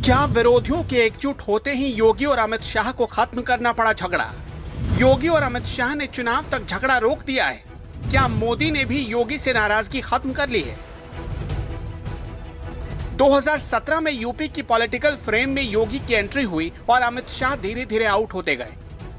क्या विरोधियों के एकजुट होते ही योगी और अमित शाह को खत्म करना पड़ा झगड़ा? योगी और अमित शाह ने चुनाव तक झगड़ा रोक दिया है। क्या मोदी ने भी योगी से नाराजगी खत्म कर ली है? 2017 में यूपी की पॉलिटिकल फ्रेम में योगी की एंट्री हुई और अमित शाह धीरे धीरे आउट होते गए।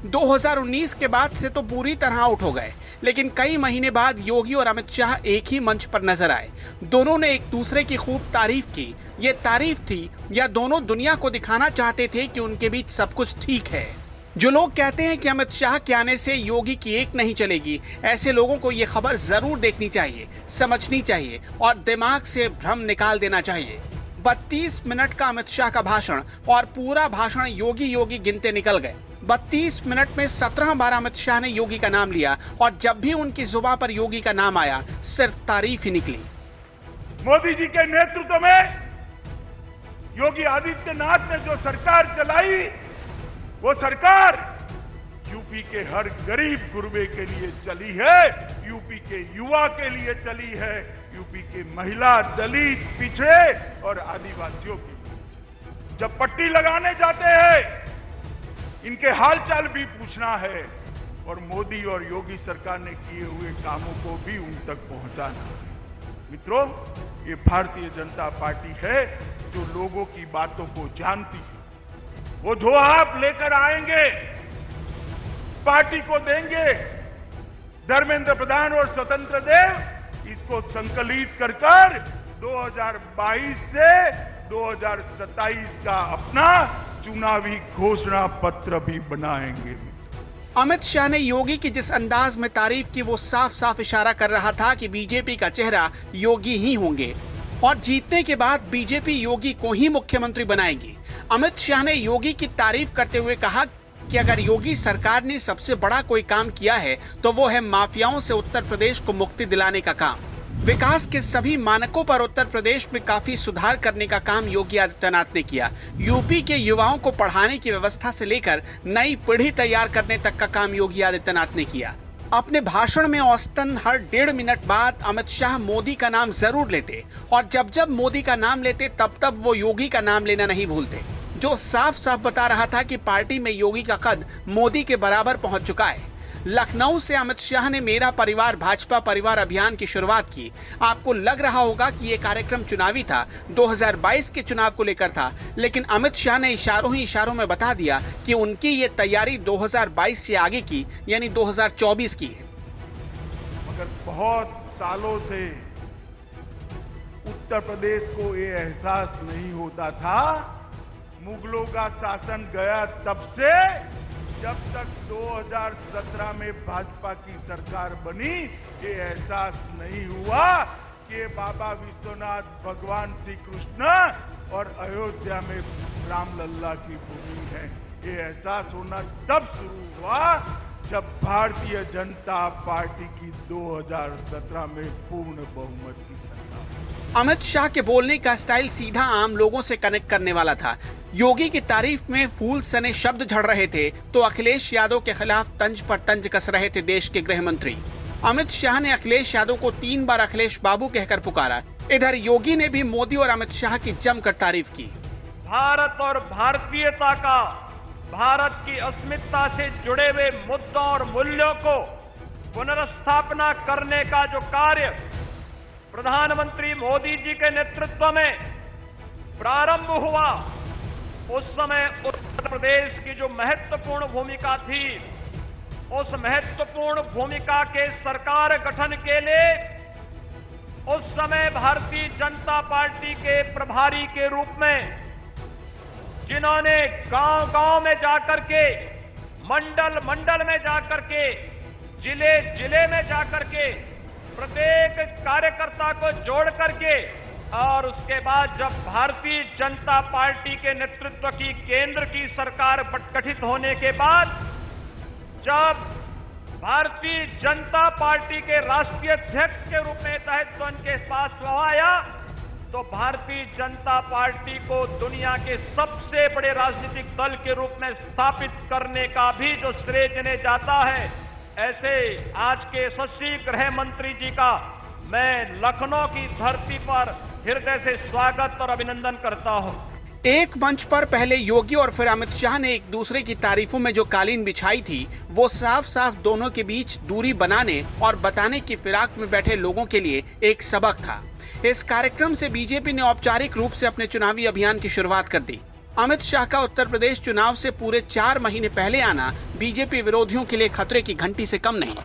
2019 के बाद से तो पूरी तरह आउट हो गए, लेकिन कई महीने बाद योगी और अमित शाह एक ही मंच पर नजर आए। दोनों ने एक दूसरे की खूब तारीफ की। ये तारीफ थी या दोनों दुनिया को दिखाना चाहते थे कि उनके बीच सब कुछ ठीक है? जो लोग कहते हैं कि अमित शाह के आने से योगी की एक नहीं चलेगी, ऐसे लोगों को ये खबर जरूर देखनी चाहिए, समझनी चाहिए और दिमाग से भ्रम निकाल देना चाहिए। 32 मिनट का अमित शाह का भाषण और पूरा भाषण योगी योगी गिनते निकल गए। 32 मिनट में 17 बार अमित शाह ने योगी का नाम लिया और जब भी उनकी जुबान पर योगी का नाम आया सिर्फ तारीफ ही निकली। मोदी जी के नेतृत्व में योगी आदित्यनाथ ने जो सरकार चलाई, वो सरकार यूपी के हर गरीब गुरबे के लिए चली है, यूपी के युवा के लिए चली है, यूपी के महिला, दलित, पिछड़े और आदिवासियों के लिए। जब पट्टी लगाने जाते हैं, इनके हालचाल भी पूछना है और मोदी और योगी सरकार ने किए हुए कामों को भी उन तक पहुंचाना है। मित्रों, ये भारतीय जनता पार्टी है जो लोगों की बातों को जानती है। वो जो आप लेकर आएंगे, पार्टी को देंगे, धर्मेंद्र प्रधान और स्वतंत्र देव इसको संकलित कर 2022 से 2027 का अपना चुनावी घोषणा पत्र भी बनाएंगे। अमित शाह ने योगी की जिस अंदाज में तारीफ की, वो साफ साफ इशारा कर रहा था कि बीजेपी का चेहरा योगी ही होंगे और जीतने के बाद बीजेपी योगी को ही मुख्यमंत्री बनाएगी। अमित शाह ने योगी की तारीफ करते हुए कहा कि अगर योगी सरकार ने सबसे बड़ा कोई काम किया है तो वो है माफियाओं से उत्तर प्रदेश को मुक्ति दिलाने का काम। विकास के सभी मानकों पर उत्तर प्रदेश में काफी सुधार करने का काम योगी आदित्यनाथ ने किया। यूपी के युवाओं को पढ़ाने की व्यवस्था से लेकर नई पीढ़ी तैयार करने तक का काम योगी आदित्यनाथ ने किया। अपने भाषण में औसतन हर 1.5 मिनट बाद अमित शाह मोदी का नाम जरूर लेते और जब जब मोदी का नाम लेते तब तब वो योगी का नाम लेना नहीं भूलते, जो साफ साफ बता रहा था कि पार्टी में योगी का कद मोदी के बराबर पहुंच चुका है। लखनऊ से अमित शाह ने मेरा परिवार भाजपा परिवार अभियान की शुरुआत की। आपको लग रहा होगा कि ये कार्यक्रम चुनावी था, 2022 के चुनाव को लेकर था, लेकिन अमित शाह ने इशारों ही इशारों में बता दिया कि उनकी ये तैयारी 2022 से आगे की, यानी 2024 की है। मगर बहुत सालों से उत्तर प्रदेश को ये एहसास नहीं होता था। मुगलों का शासन गया तब से, जब तक 2017 में भाजपा की सरकार बनी, ये एहसास नहीं हुआ कि बाबा विश्वनाथ, भगवान श्री कृष्ण और अयोध्या में रामलल्ला की भूमि है। ये एहसास होना तब शुरू हुआ जब भारतीय जनता पार्टी की 2017 में पूर्ण बहुमत की सरकार। अमित शाह के बोलने का स्टाइल सीधा आम लोगों से कनेक्ट करने वाला था। योगी की तारीफ में फूल सने शब्द झड़ रहे थे तो अखिलेश यादव के खिलाफ तंज पर तंज कस रहे थे देश के गृह मंत्री। अमित शाह ने अखिलेश यादव को 3 बार अखिलेश बाबू कहकर पुकारा। इधर योगी ने भी मोदी और अमित शाह की जमकर तारीफ की। भारत और भारतीयता का, भारत की अस्मिता से जुड़े हुए मुद्दों और मूल्यों को पुनर्स्थापना करने का जो कार्य प्रधानमंत्री मोदी जी के नेतृत्व में प्रारंभ हुआ, उस समय उत्तर प्रदेश की जो महत्वपूर्ण भूमिका थी, उस महत्वपूर्ण भूमिका के सरकार गठन के लिए उस समय भारतीय जनता पार्टी के प्रभारी के रूप में, जिन्होंने गांव-गांव में जाकर के, मंडल में जाकर के, जिले में जाकर के प्रत्येक कार्यकर्ता को जोड़ करके, और उसके बाद जब भारतीय जनता पार्टी के नेतृत्व की केंद्र की सरकार गठित होने के बाद, जब भारतीय जनता पार्टी के राष्ट्रीय अध्यक्ष के रूप में दायित्व उनके पास आया, तो भारतीय जनता पार्टी को दुनिया के सबसे बड़े राजनीतिक दल के रूप में स्थापित करने का भी जो श्रेय जिन्हें जाता है, ऐसे आज के यशस्वी गृह मंत्री जी का मैं लखनऊ की धरती पर हृदय से स्वागत और अभिनंदन करता हूं। एक मंच पर पहले योगी और फिर अमित शाह ने एक दूसरे की तारीफों में जो कालीन बिछाई थी, वो साफ साफ दोनों के बीच दूरी बनाने और बताने की फिराक में बैठे लोगों के लिए एक सबक था। इस कार्यक्रम से बीजेपी ने औपचारिक रूप से अपने चुनावी अभियान की शुरुआत कर दी। अमित शाह का उत्तर प्रदेश चुनाव से पूरे 4 महीने पहले आना बीजेपी विरोधियों के लिए खतरे की घंटी से कम नहीं।